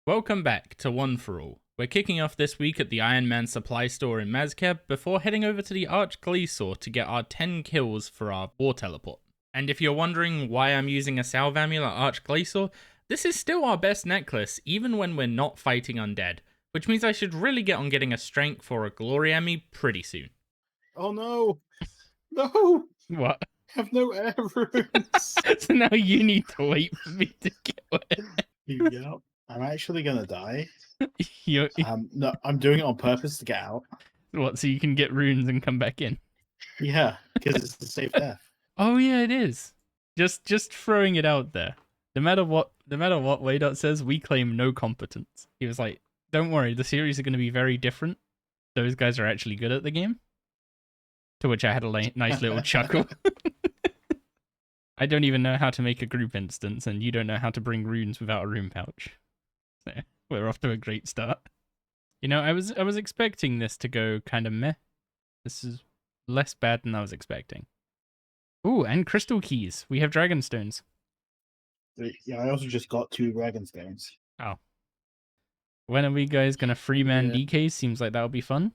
Welcome back to One for All. We're kicking off this week at the Ironman supply store in Mazkeb before heading over to the Archglesaur to get our 10 kills for our war teleport. And if you're wondering why I'm using a salve amulet Archglesaur, this is still our best necklace even when we're not fighting undead, which means I should really get on getting a strength or a glory ammy pretty soon. Oh no! No! What? I have no air runes! So now you need to wait for me to kill it. Yep. I'm actually gonna die. You No, I'm doing it on purpose to get out. What, so you can get runes and come back in? Yeah, because it's a safe death. Oh yeah, it is. Just throwing it out there. No matter what Waydot says, we claim no competence. He was like, don't worry, the series are going to be very different. Those guys are actually good at the game. To which I had a nice little chuckle. I don't even know how to make a group instance, and you don't know how to bring runes without a rune pouch. So we're off to a great start. You know, I was expecting this to go kind of meh. This is less bad than I was expecting. Ooh, and crystal keys. We have dragon stones. Yeah, I also just got 2 dragon stones. Oh. When are we guys gonna freeman DK? Seems like that'll be fun.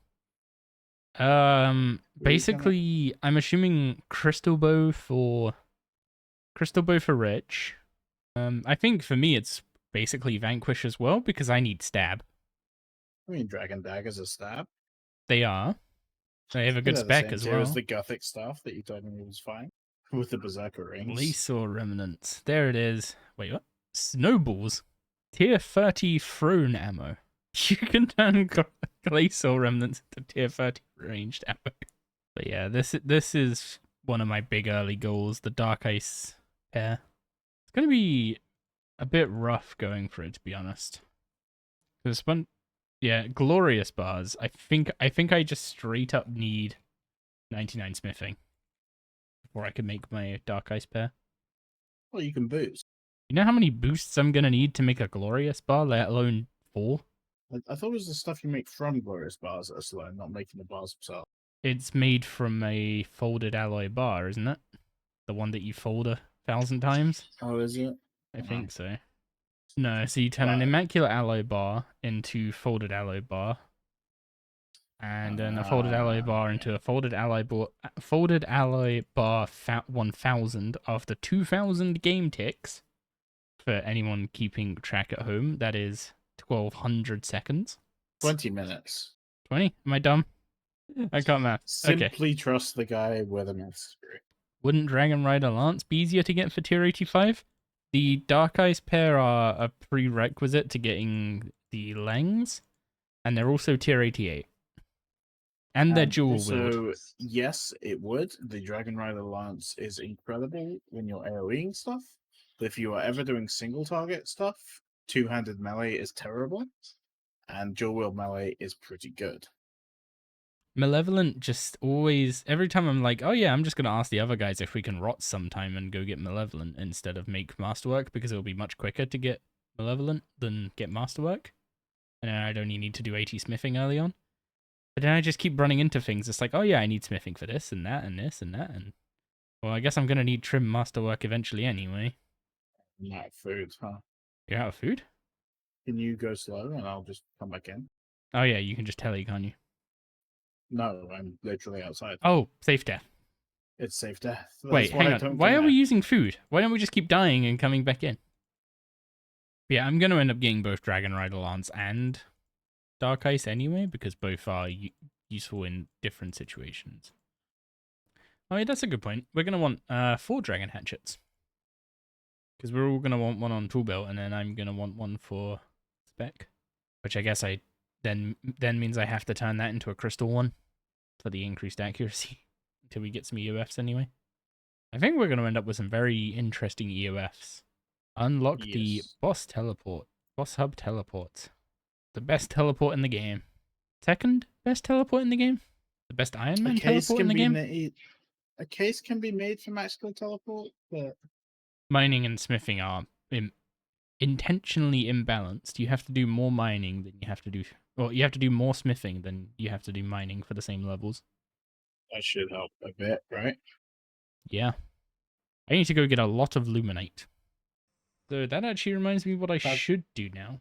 Basically, I'm assuming crystal bow for Rich. I think for me it's basically Vanquish as well because I need stab. I mean, dragon daggers are stab. They are. They have a good spec as well. There's the Gothic stuff that you told me was fine with the Berserker rings. Glacial remnants. There it is. Wait, what? Snowballs. Tier 30 thrown ammo. You can turn glacial remnants into tier 30 ranged ammo. But yeah, this is one of my big early goals, the Dark Ice pair. It's going to be a bit rough going for it, to be honest. There's one, yeah, glorious bars. I think I just straight up need 99 smithing before I can make my Dark Ice pair. Well, you can boost. You know how many boosts I'm going to need to make a glorious bar, let alone 4? I thought it was the stuff you make from glorious bars that are slow, not making the bars themselves. It's made from a folded alloy bar, isn't it? The one that you fold 1,000 times? Oh, is it? I think so. No, so you turn an immaculate alloy bar into folded alloy bar, and then a folded alloy bar into a folded alloy bar 1000 after 2,000 game ticks. For anyone keeping track at home, that is 1,200 seconds. 20 minutes. 20? Am I dumb? I can't math. Simply trust the guy with a maths degree. Wouldn't Dragon Rider Lance be easier to get for tier 85? The Dark Ice pair are a prerequisite to getting the Langs, and they're also tier 88. And they're dual wield. So, yes, it would. The Dragon Rider Lance is incredible when you're AoEing stuff. But if you are ever doing single target stuff, two-handed melee is terrible, and dual wield melee is pretty good. Malevolent just always, every time I'm like, oh yeah, I'm just going to ask the other guys if we can rot sometime and go get Malevolent instead of make Masterwork, because it'll be much quicker to get Malevolent than get Masterwork. And then I'd only need to do 80 smithing early on. But then I just keep running into things. It's like, oh yeah, I need smithing for this and that and this and that. And well, I guess I'm going to need trim Masterwork eventually anyway. I'm out of food, huh? You're out of food? Can you go slow and I'll just come back in? Oh yeah, you can just tele, can't you? No, I'm literally outside. Oh, safe death. It's safe death. Wait, hang on. Why are we using food? Why don't we just keep dying and coming back in? Yeah, I'm going to end up getting both Dragon Rider Lance and Dark Ice anyway, because both are useful in different situations. Oh yeah, that's a good point. We're going to want 4 Dragon Hatchets. Because we're all going to want one on Tool Belt, and then I'm going to want one for Spec. Which I guess then means I have to turn that into a crystal one for the increased accuracy until we get some EOFs anyway. I think we're going to end up with some very interesting EOFs. Unlock the boss hub teleport. The best teleport in the game. Second best teleport in the game? The best Ironman teleport in the game? A case can be made for magical teleport, but mining and smithing are intentionally imbalanced. You have to do more mining than you have to do... Well, you have to do more smithing than you have to do mining for the same levels. That should help a bit, right? Yeah. I need to go get a lot of Luminite. So that actually reminds me what I should do now.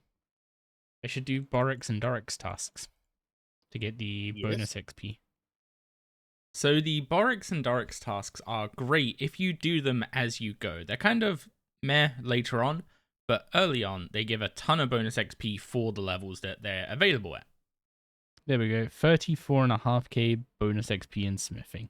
I should do Borix and Dorix tasks to get the bonus Yes. XP. So the Borix and Dorix tasks are great if you do them as you go. They're kind of meh later on, but early on they give a ton of bonus XP for the levels that they're available at. There we go, 34.5k bonus XP in smithing.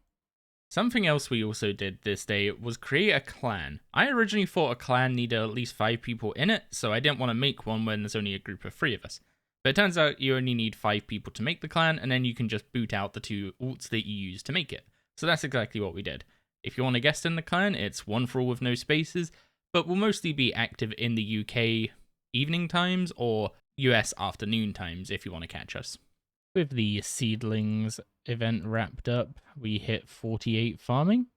Something else we also did this day was create a clan. I originally thought a clan needed at least 5 people in it, so I didn't want to make one when there's only a group of 3 of us. But it turns out you only need 5 people to make the clan, and then you can just boot out the 2 alts that you use to make it. So that's exactly what we did. If you want a guest in the clan, it's one for all with no spaces, but will mostly be active in the UK evening times or US afternoon times if you want to catch us. With the seedlings event wrapped up, we hit 48 farming,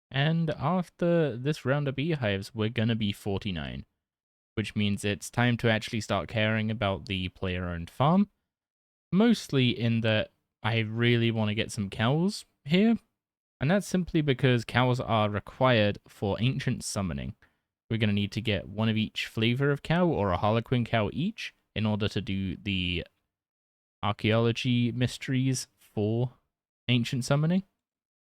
and after this round of beehives, we're gonna be 49, which means it's time to actually start caring about the player-owned farm, mostly in that I really want to get some cows here, and that's simply because cows are required for ancient summoning. We're gonna need to get one of each flavor of cow or a harlequin cow each in order to do the archaeology mysteries for ancient summoning.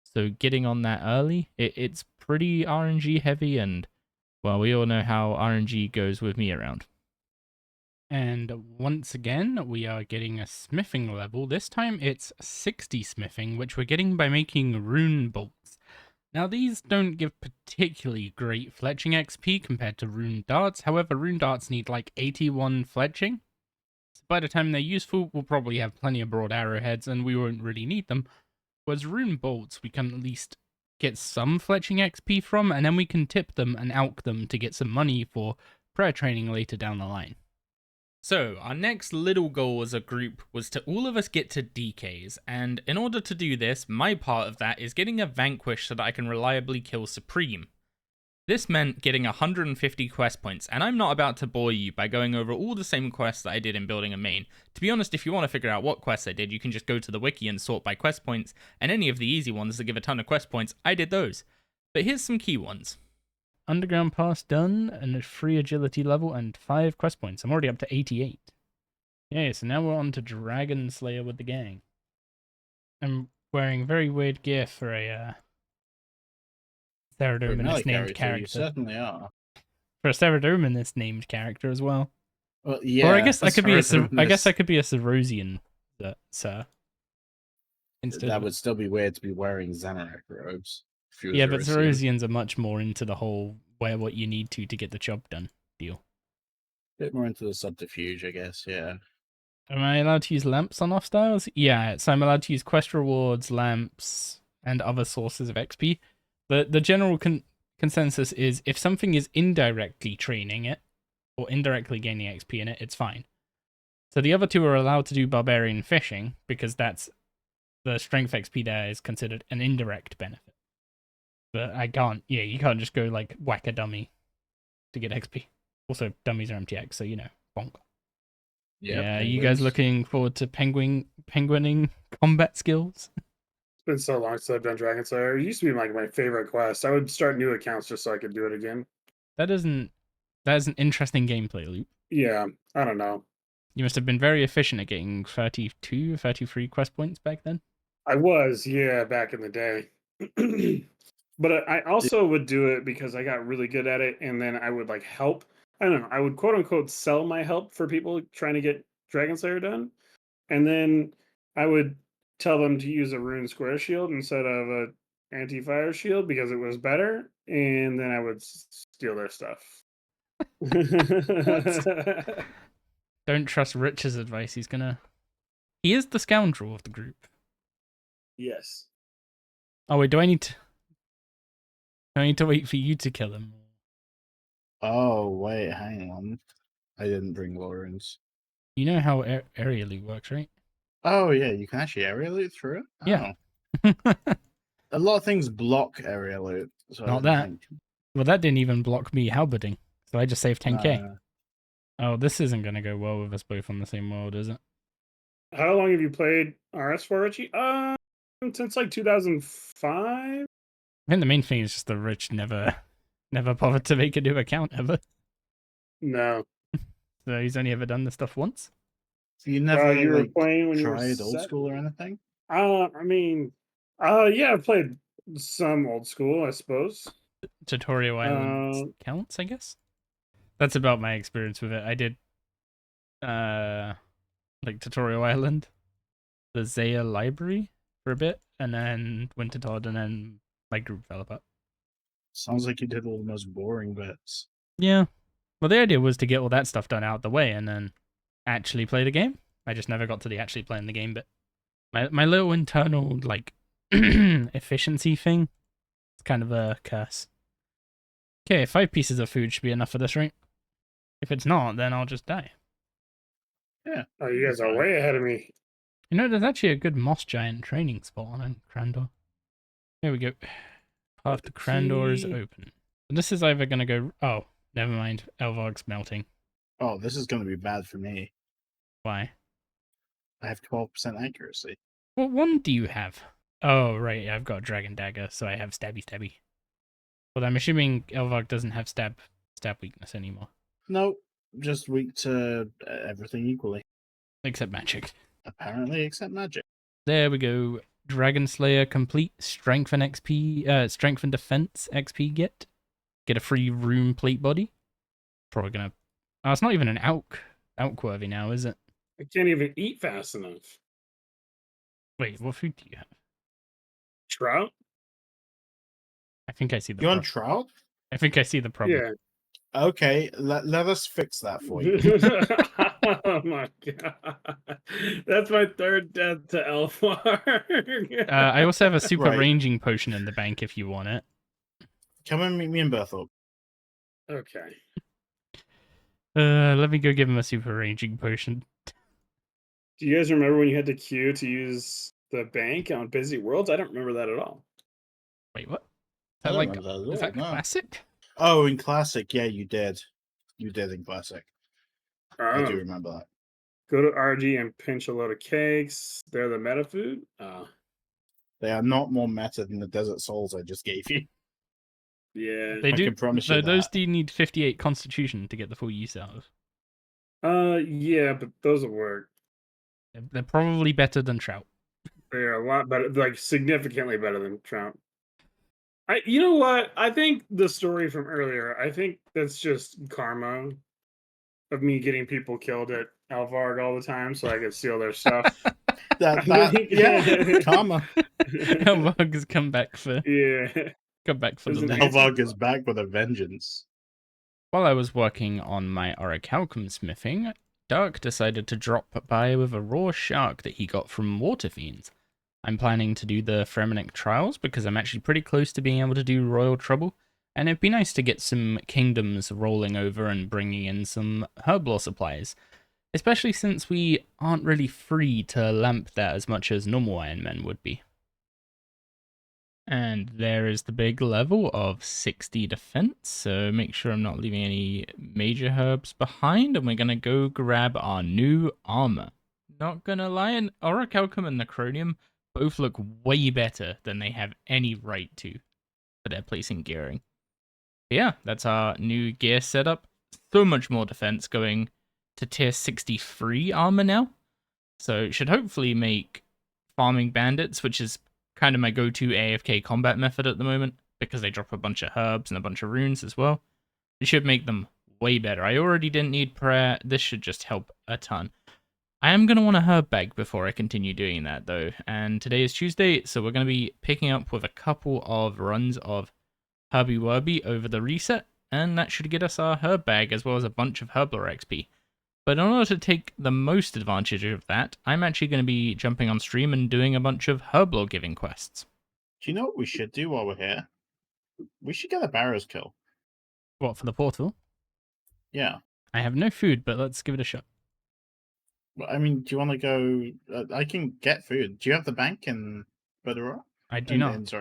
So getting on that early, it's pretty RNG heavy, and well, we all know how RNG goes with me around. And once again, we are getting a smithing level. This time it's 60 smithing, which we're getting by making rune bolts. Now these don't give particularly great fletching XP compared to rune darts. However, rune darts need like 81 fletching. By the time they're useful, we'll probably have plenty of broad arrowheads and we won't really need them. Whereas rune bolts, we can at least get some fletching XP from, and then we can tip them and alch them to get some money for prayer training later down the line. So, our next little goal as a group was to all of us get to DKs, and in order to do this, my part of that is getting a Vanquish so that I can reliably kill Supreme. This meant getting 150 quest points, and I'm not about to bore you by going over all the same quests that I did in building a main. To be honest, if you want to figure out what quests I did, you can just go to the wiki and sort by quest points, and any of the easy ones that give a ton of quest points, I did those. But here's some key ones. Underground pass done, and a free agility level, and 5 quest points. I'm already up to 88. Yeah, so now we're on to Dragon Slayer with the gang. I'm wearing very weird gear for a Theridominus named character. You certainly are. For a Theridominus named character as well. Well, yeah. Or I guess I could be a Cerosian, sir. Instead that would still be weird to be wearing Xanarak robes. Yeah, but Cerosians are much more into the whole wear what you need to get the job done deal. Bit more into the subterfuge, I guess. Yeah. Am I allowed to use lamps on off styles? Yeah, so I'm allowed to use quest rewards, lamps, and other sources of XP. The general consensus is if something is indirectly training it, or indirectly gaining XP in it, it's fine. So the other two are allowed to do barbarian fishing, because that's the strength XP there is considered an indirect benefit. But I can't, you can't just go like whack a dummy to get XP. Also, dummies are MTX, so bonk. Yeah, you guys looking forward to penguining combat skills? It's been so long since I've done Dragon Slayer. It used to be like my favorite quest. I would start new accounts just so I could do it again. That is an interesting gameplay loop. Yeah, I don't know. You must have been very efficient at getting 32, 33 quest points back then. I was, yeah, back in the day. But I also would do it because I got really good at it, and then I would like help. I don't know. I would quote unquote sell my help for people trying to get Dragon Slayer done, and then I would tell them to use a rune square shield instead of a anti-fire shield because it was better, and then I would steal their stuff. Don't trust Rich's advice. He is the scoundrel of the group. Yes. Oh wait, do I need to wait for you to kill him? Oh wait, hang on. I didn't bring Lawrence. You know how area loot works, right? Oh yeah, you can actually area loot through it? Yeah. Oh. A lot of things block area loot. So Not that. Well, that didn't even block me halberding, so I just saved 10k. Oh, this isn't going to go well with us both on the same world, is it? How long have you played RS4, Richie? Since like 2005? I think the main thing is just that Rich never bothered to make a new account ever. No. So he's only ever done this stuff once? You never You were like playing when you were tried old 7? school or anything? I mean, yeah, I played some old school, I suppose. Tutorial Island counts, I guess. That's about my experience with it. I did like Tutorial Island, the Zaya library for a bit, and then went to Todd, and then my group fell apart. Sounds like you did all the most boring bits. Yeah. Well, the idea was to get all that stuff done out the way and then actually play the game. I just never got to the actually playing the game bit. My little internal, like, efficiency thing, it's kind of a curse. Okay, 5 pieces of food should be enough for this, right? If it's not, then I'll just die. Yeah. Oh, you guys are way ahead of me. You know, there's actually a good moss giant training spot on Crandor. Here we go. Path to Crandor is open. And this is either going to go... Oh, never mind. Elvarg's melting. Oh, this is going to be bad for me. Why? I have 12% accuracy. What one do you have? Oh, right. I've got a Dragon Dagger, so I have Stabby. But I'm assuming Elvarg doesn't have stab weakness anymore. No, just weak to everything equally. Except magic. Apparently, except magic. There we go. Dragon Slayer complete. Strength and XP, Strength and Defense XP get. Get a free rune plate body. Probably gonna... Oh, it's not even an outworthy now, is it? I can't even eat fast enough. Wait, what food do you have? Trout? I think I see the You problem. on trout? I think I see the problem. Yeah. Okay, let us fix that for you. Oh my god. That's my 3rd death to Elfar. I also have a super Right. ranging potion in the bank if you want it. Come and meet me in Berthorpe. Okay. Let me go give him a super ranging potion. Do you guys remember when you had to queue to use the bank on Busy Worlds? I don't remember that at all. Wait, what? I Is that don't like... remember that at Is all, that no. classic? Oh, in Classic, yeah, you did. You did in Classic. I do Oh. remember that. Go to RG and pinch a load of cakes. They're the meta food? They are not more meta than the Desert Souls I just gave you. Yeah. They I do. can promise you Those that. do need 58 constitution to get the full use out of. Yeah, but those will work. They're probably better than Trout. They're a lot better, like significantly better than Trout. You know what? I think the story from earlier, I think that's just karma of me getting people killed at Alvarg all the time so I could steal their stuff. Yeah, karma. Elvarg has come back for Yeah. the Isn't loot. it? Elvarg is back with a vengeance. While I was working on my orichalcum smithing, Dark decided to drop by with a raw shark that he got from water fiends. I'm planning to do the Fremenic trials because I'm actually pretty close to being able to do Royal Trouble, and it'd be nice to get some kingdoms rolling over and bringing in some herb lore supplies, especially since we aren't really free to lamp that as much as normal Ironmen would be. And there is the big level of 60 defense, so make sure I'm not leaving any major herbs behind, and we're going to go grab our new armor. Not gonna lie, an orichalcum and necronium both look way better than they have any right to for their place in gearing. But yeah, that's our new gear setup. So much more defense going to tier 63 armor now. So it should hopefully make farming bandits, which is kind of my go-to AFK combat method at the moment, because they drop a bunch of herbs and a bunch of runes as well. It should make them way better. I already didn't need prayer. This should just help a ton. I am going to want a herb bag before I continue doing that, though. And today is Tuesday, so we're going to be picking up with a couple of runs of Herby Werby over the reset, and that should get us our herb bag as well as a bunch of Herblore XP. But in order to take the most advantage of that, I'm actually going to be jumping on stream and doing a bunch of Herblore giving quests. Do you know what we should do while we're here? We should get a Barrows kill. What, for the portal? Yeah. I have no food, but let's give it a shot. Well, I mean, do you want to go? I can get food. Do you have the bank in Bedora? I do not.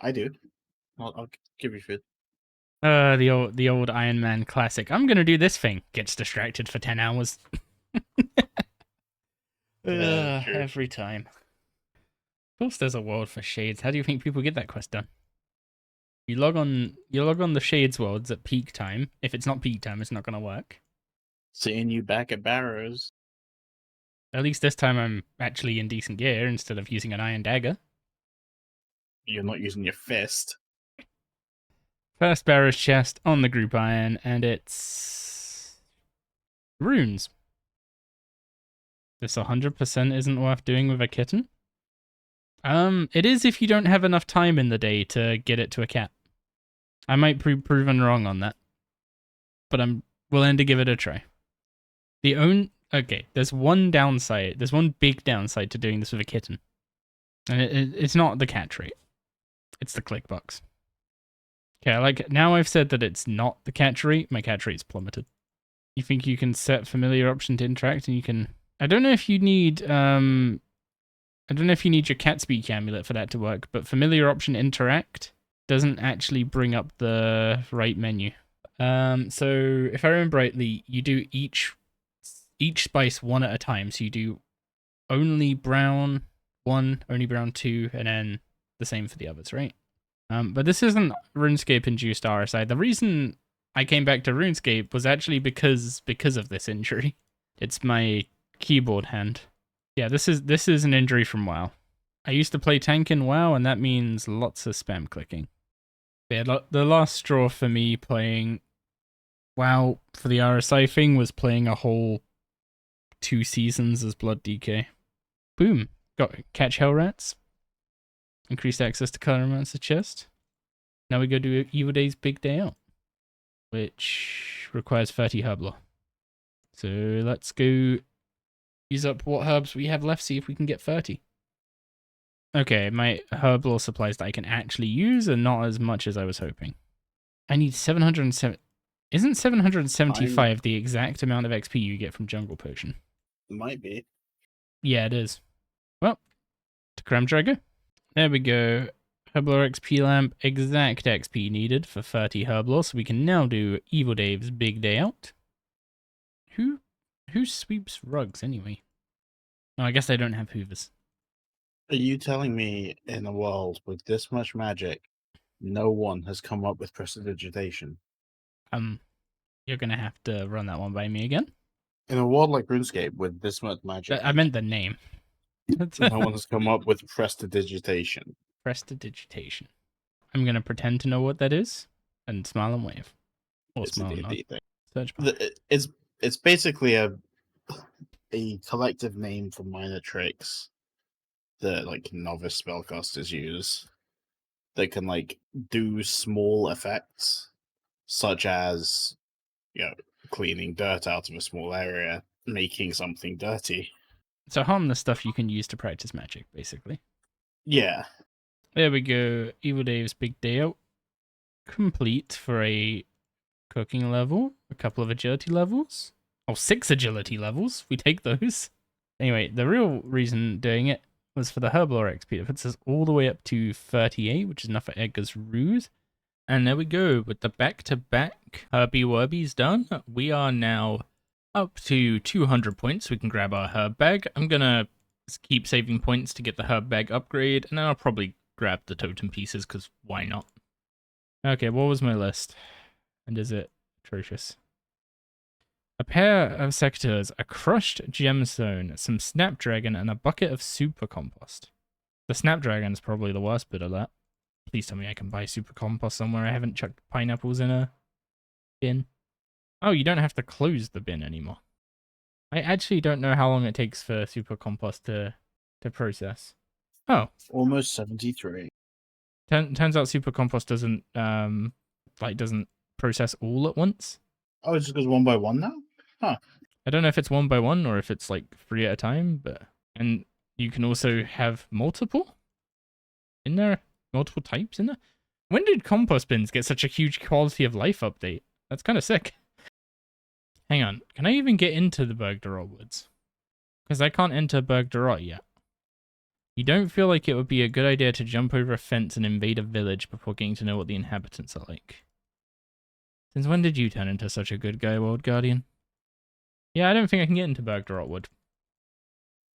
I do. I'll give you food. The old Iron Man classic. I'm gonna do this thing. Gets distracted for 10 hours. Every time. Of course, there's a world for Shades. How do you think people get that quest done? You log on the Shades worlds at peak time. If it's not peak time, it's not gonna work. Seeing you back at Barrows. At least this time I'm actually in decent gear instead of using an iron dagger. You're not using your fist. First bearer's chest on the group iron, and it's runes. This 100% isn't worth doing with a kitten. It is if you don't have enough time in the day to get it to a cat. I might be proven wrong on that, but I'm willing to give it a try. Okay, there's one downside. There's one big downside to doing this with a kitten, and it's not the cat trait. It's the click box. Okay, now I've said that it's not the cat trait. My cat trait's plummeted. You think you can set familiar option to interact, and you can. I don't know if you need your cat speak amulet for that to work, but familiar option interact doesn't actually bring up the right menu. So if I remember rightly, you do each spice one at a time. So you do only brown 1, only brown 2, and then the same for the others, right? But this isn't RuneScape induced RSI. The reason I came back to RuneScape was actually because of this injury. It's my keyboard hand. Yeah, this is an injury from WoW. I used to play tank in WoW, and that means lots of spam clicking. Yeah, the last straw for me playing WoW for the RSI thing was playing a whole 2 seasons as Blood DK. Boom. Got catch hell rats. Increased access to Coloromancer chest. Now we go do Evil Day's Big Day Out, which requires 30 herb lore. So let's go use up what herbs we have left, see if we can get 30. Okay, my herb lore supplies that I can actually use are not as much as I was hoping. I need 707. Isn't 775 the exact amount of XP you get from Jungle Potion? Might be. Yeah, it is. Well, to Cram Dragger. There we go. Herblore XP lamp, exact XP needed for 30 herblore, so we can now do Evil Dave's Big Day Out. Who sweeps rugs anyway? Oh, I guess they don't have hoovers. Are you telling me in a world with this much magic, no one has come up with prestidigitation? You're gonna have to run that one by me again. In a world like RuneScape with this much magic, I meant the name. no one has come up with prestidigitation. Prestidigitation. I'm gonna pretend to know what that is and smile and wave. Or It's smile a and nod. D&D thing. Search bar. It's basically a collective name for minor tricks that like novice spellcasters use that can like do small effects, such as cleaning dirt out of a small area, making something dirty. So harmless stuff you can use to practice magic, basically. Yeah. There we go. Evil Dave's Big Day Out. Complete for a cooking level, a couple of agility levels. Oh, 6 agility levels. We take those. Anyway, the real reason doing it was for the Herblore XP. It puts us all the way up to 38, which is enough for Edgar's Ruse. And there we go. With the back-to-back Herbie Werbies done, we are now up to 200 points. We can grab our herb bag. I'm going to keep saving points to get the herb bag upgrade, and then I'll probably grab the totem pieces, because why not? Okay, what was my list? And is it atrocious? A pair of secateurs, a crushed gemstone, some snapdragon, and a bucket of super compost. The snapdragon is probably the worst bit of that. Please tell me I can buy super compost somewhere. I haven't chucked pineapples in a bin. Oh, you don't have to close the bin anymore. I actually don't know how long it takes for super compost to process. Oh. Almost 73. Turns out super compost doesn't process all at once. Oh, it just goes one by one now? Huh. I don't know if it's 1 by 1 or if it's like 3 at a time, and you can also have multiple in there, multiple types in there. When did compost bins get such a huge quality of life update? That's kind of sick. Hang on, can I even get into the Bergdorot Woods? Because I can't enter Bergdorot yet. You don't feel like it would be a good idea to jump over a fence and invade a village before getting to know what the inhabitants are like. Since when did you turn into such a good guy, World Guardian? Yeah, I don't think I can get into Bergdorot Wood.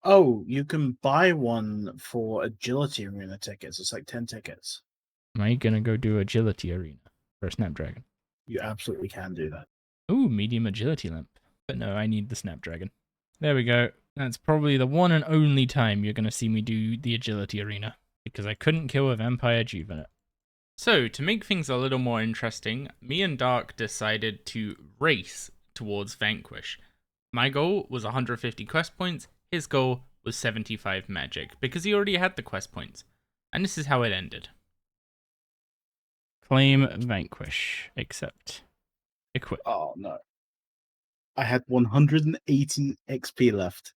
Oh, you can buy one for agility arena tickets. It's like 10 tickets. Am I gonna go do agility arena for a snapdragon? You absolutely can do that. Ooh, medium agility lamp. But no, I need the snapdragon. There we go. That's probably the one and only time you're going to see me do the agility arena, because I couldn't kill a vampire juvenate. So, to make things a little more interesting, me and Dark decided to race towards Vanquish. My goal was 150 quest points, his goal was 75 magic, because he already had the quest points. And this is how it ended. Claim Vanquish, accept. Equip. Oh no. I had 180 XP left.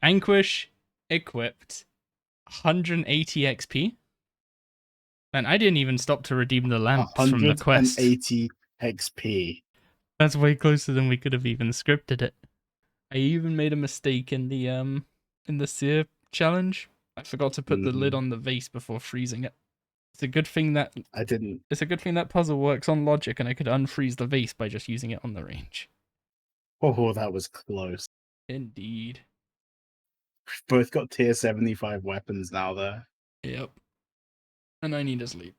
Vanquish, equipped, 180 XP. Man, I didn't even stop to redeem the lamps from the quest. 180 XP. That's way closer than we could have even scripted it. I even made a mistake in the seer challenge. I forgot to put the lid on the vase before freezing it. It's a good thing that I didn't. It's a good thing that puzzle works on logic, and I could unfreeze the vase by just using it on the range. Oh, that was close. Indeed. We've both got tier 75 weapons now there. Yep. And I need to sleep.